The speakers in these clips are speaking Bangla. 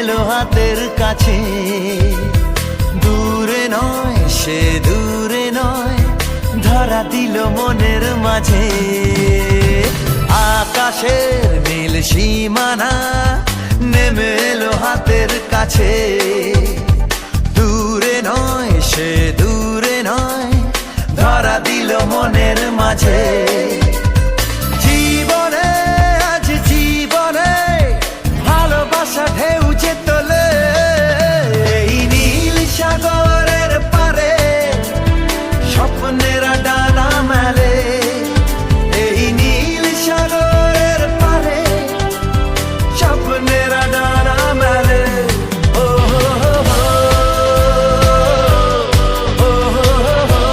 এলো হাতের কাছে। দূরে নয় সে দূরে নয়, ধরা দিল মনের মাঝে। আকাশের নীল সীমানা নেমে এলো হাতের কাছে। দূরে নয় সে দূরে নয়, ধরা দিল মনের মাঝে। জীবনে আজ জীবনে ভালোবাসা ঢেউ যে তোলে, এই নীল সাগরের পারে স্বপ্নেরা ডানা মেলে। এই নীল সাগরের পারে স্বপ্নেরা ডানা মেলে। ও হো হো হো, ও হো হো হো,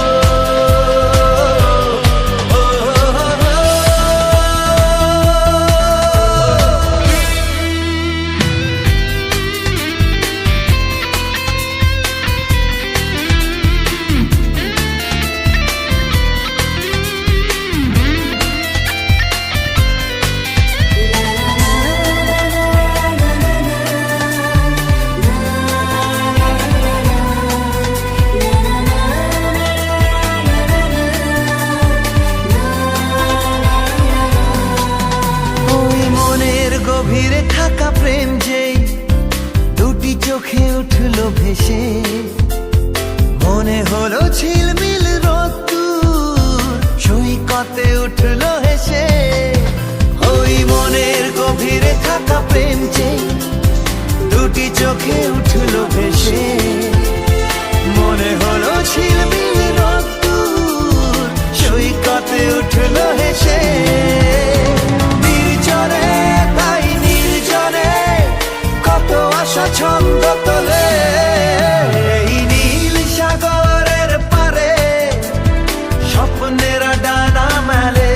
ও হো হো হো। গভীরে থাকা প্রেম যেই দুটি চোখে উঠলো ভেসে, মনে হলো ঝিলমিল রোদ্দুর সৈকতে উঠলো হেসে। ওই মনের গভীরে থাকা প্রেম যেই দুটি চোখে উঠলো ভেসে, মনে হলো ঝিলমিল রোদ্দুর সৈকতে উঠলো হেসে। নির্জনে ছন্দ তোলে এই নীল সাগরের পারে স্বপ্নেরা ডানা মেলে।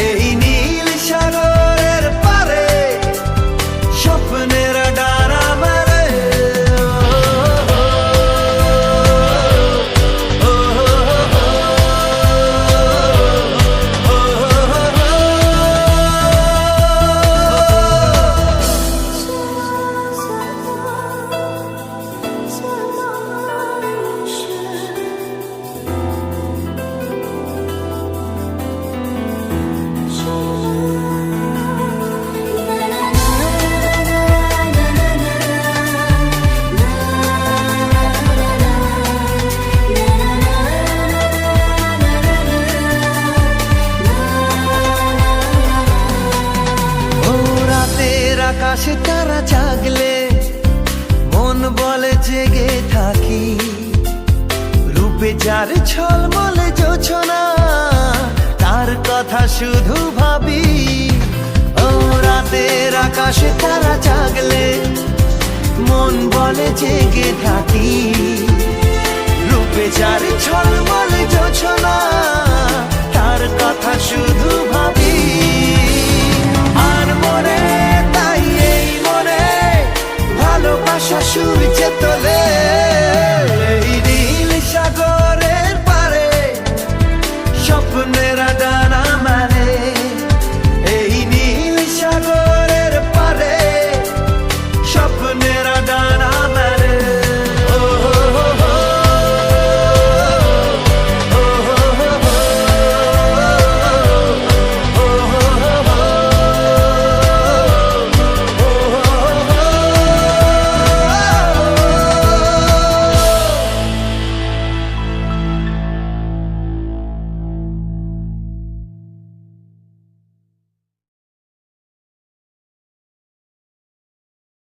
এই নীল সাগরের পারে স্বপ্নেরা ডানা মেলে। আকাশে তারা জাগলে মন বলে জেগে থাকি, রূপে যার ঝলমলে জোছনা তার কথা শুধু ভাবি। ও রাতের আকাশে তারা জাগলে মন বলে জেগে থাকি, রূপে যার ঝলমলে জোছনা তার কথা শুধু ভাবি।